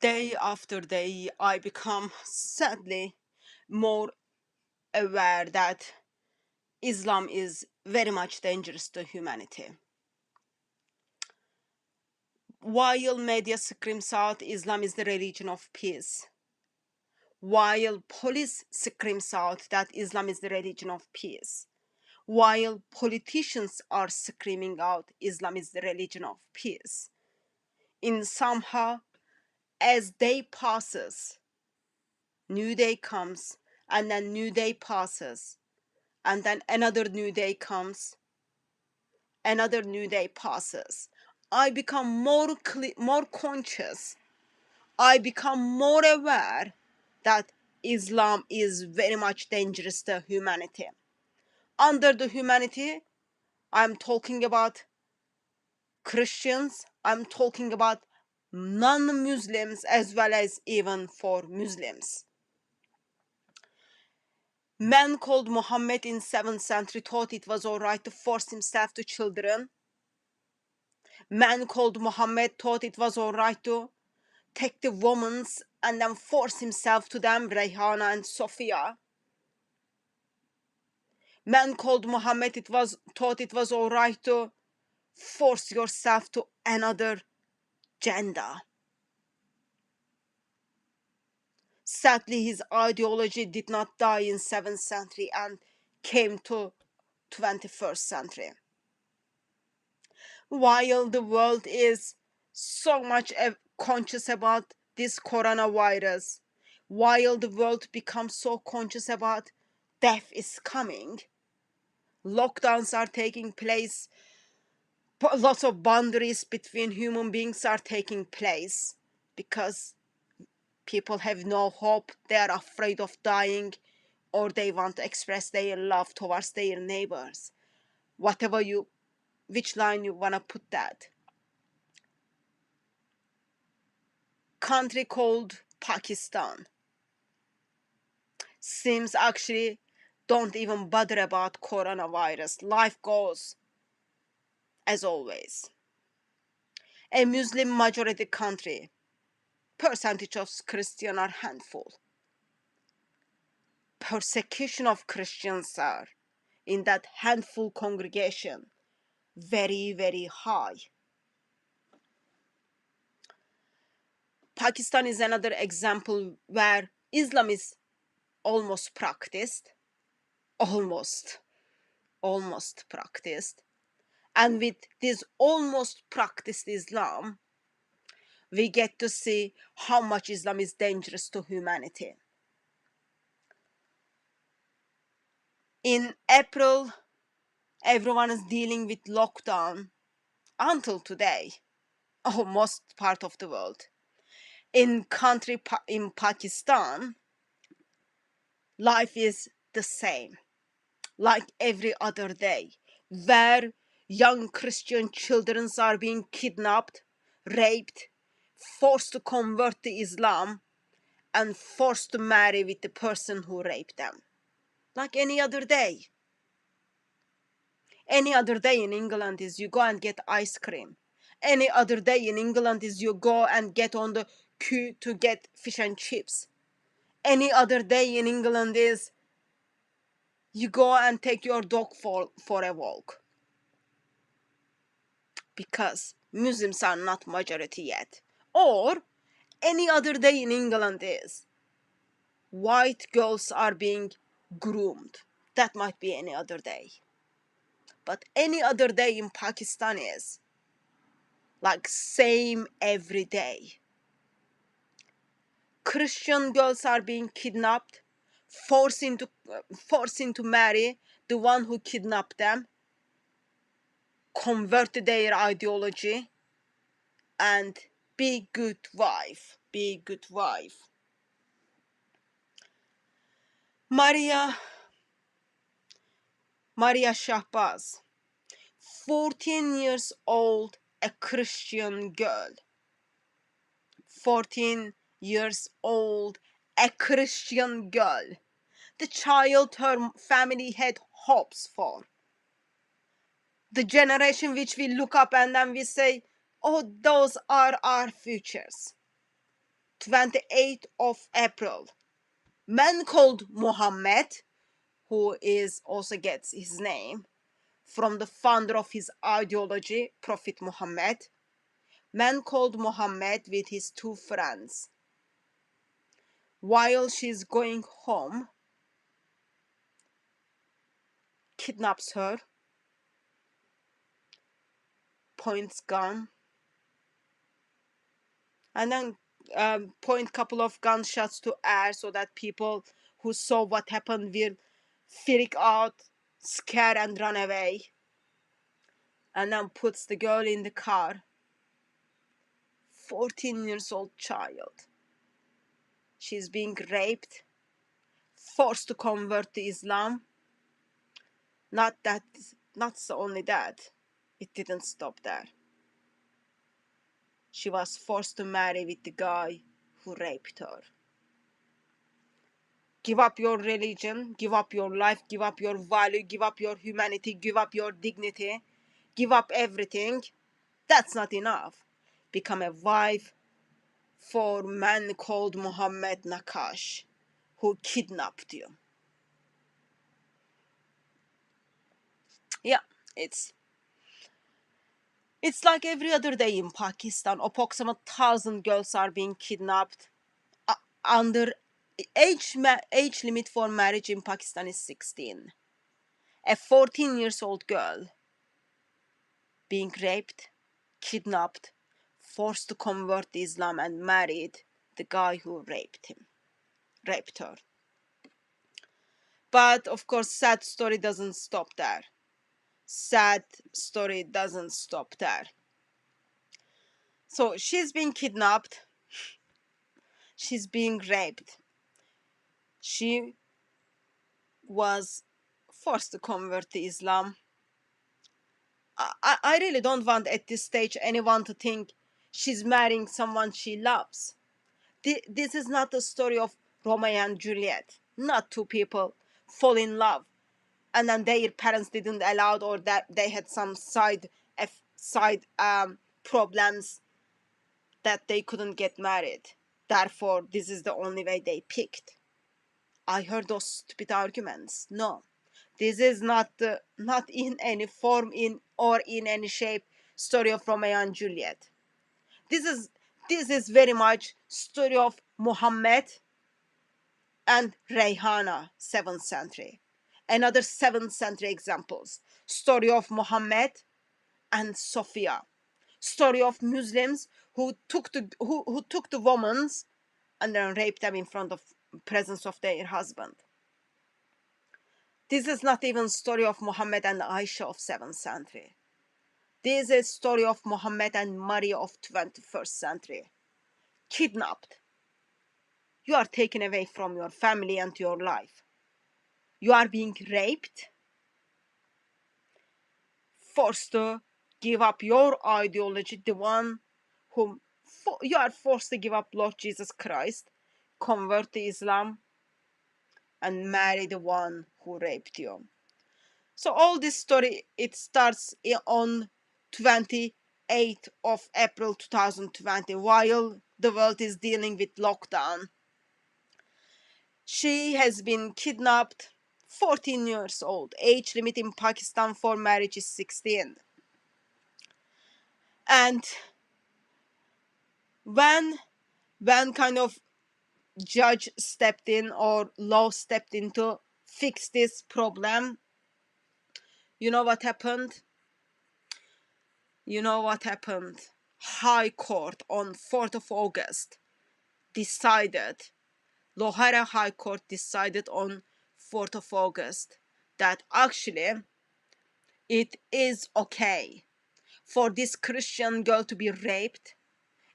Day after day, I become sadly more aware that Islam is very much dangerous to humanity. While media screams out Islam is the religion of peace, while police screams out that Islam is the religion of peace, while politicians are screaming out Islam is the religion of peace, in somehow as day passes, new day comes, and then new day passes, and then another new day comes, another new day passes. I become more conscious. I become more aware that Islam is very much dangerous to humanity. Under the humanity, I'm talking about Christians, I'm talking about non-Muslims as well as even for Muslims. Man called Muhammad in 7th century thought it was alright to force himself to children. Man called Muhammad thought it was alright to take the women's and then force himself to them, Rayhana and Sophia. Man called Muhammad thought it was alright to force yourself to another gender. Sadly, his ideology did not die in 7th century and came to 21st century. While the world is so much conscious about this coronavirus, while the world becomes so conscious about death is coming, lockdowns are taking place, lots of boundaries between human beings are taking place because people have no hope, they are afraid of dying, or they want to express their love towards their neighbors. Which line you want to put that. Country called Pakistan seems actually don't even bother about coronavirus. Life goes as always. A Muslim majority country, percentage of Christian are handful. Persecution of Christians are in that handful congregation very, very high. Pakistan is another example where Islam is almost practiced, almost practiced. And with this almost practiced Islam, we get to see how much Islam is dangerous to humanity. In April, everyone is dealing with lockdown until today, almost part of the world. In Pakistan, life is the same, like every other day, where young Christian children are being kidnapped, raped, forced to convert to Islam, and forced to marry with the person who raped them. Like any other day. Any other day in England is you go and get ice cream. Any other day in England is you go and get on the queue to get fish and chips. Any other day in England is you go and take your dog for a walk. Because Muslims are not majority yet. Or any other day in England is white girls are being groomed. That might be any other day. But any other day in Pakistan is like same every day. Christian girls are being kidnapped, forcing to marry the one who kidnapped them, convert their ideology, and be good wife. Be good wife. Maria Shahbaz, 14 years old, a Christian girl. 14 years old, a Christian girl. The child her family had hopes for. The generation which we look up and then we say, oh, those are our futures. 28th of April, man called Muhammad, who is also gets his name from the founder of his ideology, Prophet Muhammad, man called Muhammad with his two friends, while she's going home, kidnaps her, points gun, and then point couple of gunshots to air so that people who saw what happened will freak out, scare and run away, and then puts the girl in the car. 14 years old child. She's being raped, forced to convert to Islam. Not only that, it didn't stop there. She was forced to marry with the guy who raped her. Give up your religion, give up your life, give up your value, give up your humanity, give up your dignity, give up everything. That's not enough. Become a wife for a man called Muhammad Nakash, who kidnapped you. Yeah, it's like every other day in Pakistan. Approximately 1,000 girls are being kidnapped. Under age limit for marriage in Pakistan is 16. A 14 years old girl being raped, kidnapped, forced to convert to Islam and married the guy who raped her. But of course, sad story doesn't stop there. Sad story doesn't stop there. So she's being kidnapped. She's being raped. She was forced to convert to Islam. I really don't want at this stage anyone to think she's marrying someone she loves. This is not a story of Romeo and Juliet. Not two people fall in love and then their parents didn't allow, or that they had some side problems that they couldn't get married. Therefore, this is the only way they picked. I heard those stupid arguments. No, this is not in any form or in any shape story of Romeo and Juliet. This is very much story of Muhammad and Rayhana, 7th century. Another 7th century examples. Story of Muhammad and Sophia. Story of Muslims who took the women and then raped them in front of presence of their husband. This is not even story of Muhammad and Aisha of 7th century. This is story of Muhammad and Maria of 21st century. Kidnapped. You are taken away from your family and your life. You are being raped, forced to give up your ideology, the one whom you are forced to give up Lord Jesus Christ, convert to Islam, and marry the one who raped you. So all this story, it starts on 28th of April 2020, while the world is dealing with lockdown. She has been kidnapped, 14 years old. Age limit in Pakistan for marriage is 16. And when kind of judge stepped in or law stepped in to fix this problem, you know what happened? High Court on 4th of August decided, Lahore High Court decided on 4th of August that actually it is okay for this Christian girl to be raped.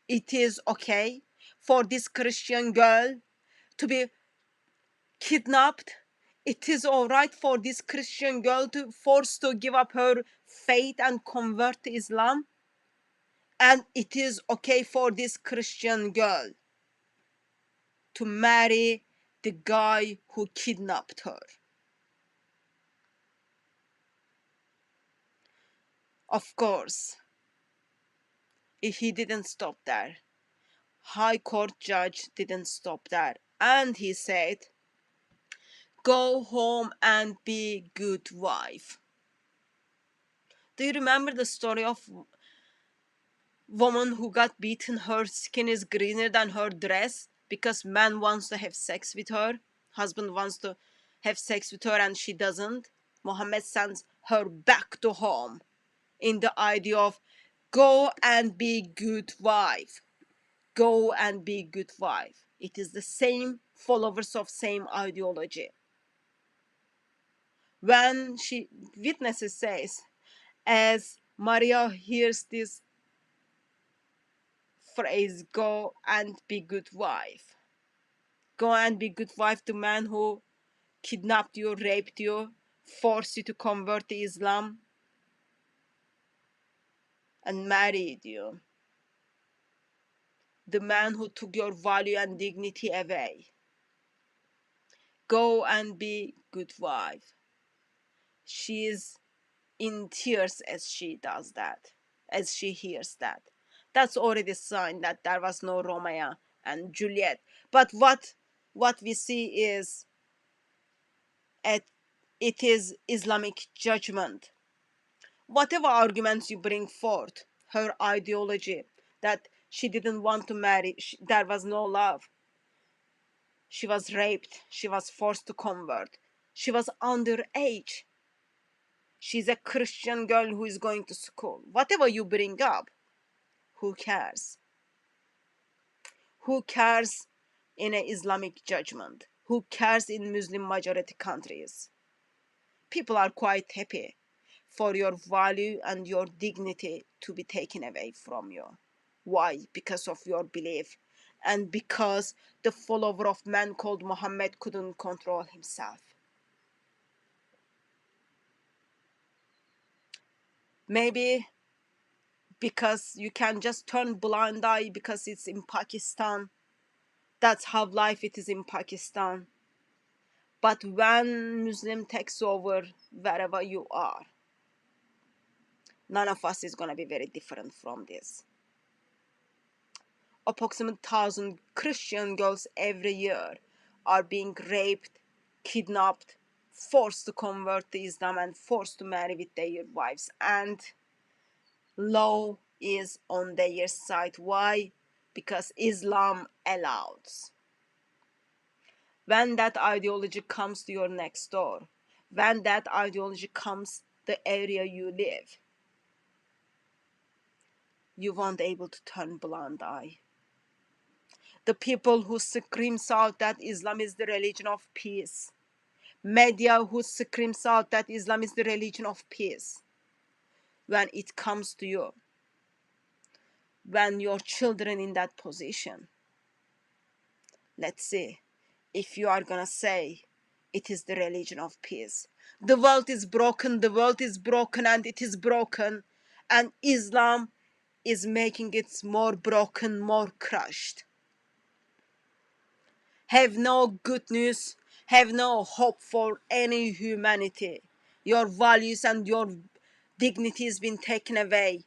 It is okay for this Christian girl to be kidnapped. It is all right for this Christian girl to force to give up her faith and convert to Islam. And it is okay for this Christian girl to marry the guy who kidnapped her. Of course, he didn't stop there. High Court judge didn't stop there, and he said, go home and be good wife. Do you remember the story of woman who got beaten? Her skin is greener than her dress because man wants to have sex with her, husband wants to have sex with her, and she doesn't. Muhammad sends her back to home in the idea of go and be good wife. Go and be good wife. It is the same followers of same ideology. When she witnesses says, as Maria hears this phrase, go and be good wife. Go and be good wife to man who kidnapped you, raped you, forced you to convert to Islam, and married you. The man who took your value and dignity away. Go and be good wife. She is in tears as she does that, as she hears that. That's already a sign that there was no Romeo and Juliet. But what we see is it is Islamic judgment. Whatever arguments you bring forth, her ideology that she didn't want to marry, there was no love. She was raped. She was forced to convert. She was underage. She's a Christian girl who is going to school. Whatever you bring up, who cares? Who cares in an Islamic judgment? Who cares in Muslim majority countries? People are quite happy for your value and your dignity to be taken away from you. Why? Because of your belief and because the follower of man called Muhammad couldn't control himself. Maybe because you can just turn blind eye because it's in Pakistan. That's how life it is in Pakistan. But when Muslim takes over wherever you are, none of us is going to be very different from this. Approximately 1,000 Christian girls every year are being raped, kidnapped, forced to convert to Islam, and forced to marry with their wives. And law is on their side. Why? Because Islam allows. When that ideology comes to your next door, when that ideology comes the area you live, you won't be able to turn blind eye. The people who screams out that Islam is the religion of peace, media who screams out that Islam is the religion of peace, when it comes to you, when your children in that position, let's see if you are gonna say it is the religion of peace. The world is broken, the world is broken, and it is broken, and Islam is making it more broken, more crushed. Have no good news, have no hope for any humanity. Your values and your dignity has been taken away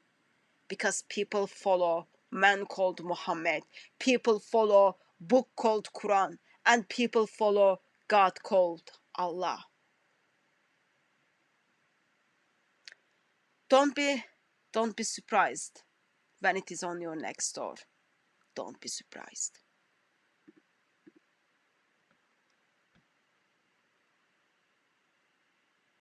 because people follow man called Muhammad, people follow book called Quran, and people follow God called Allah. Don't be don't be surprised when it is on your next door. Don't be surprised.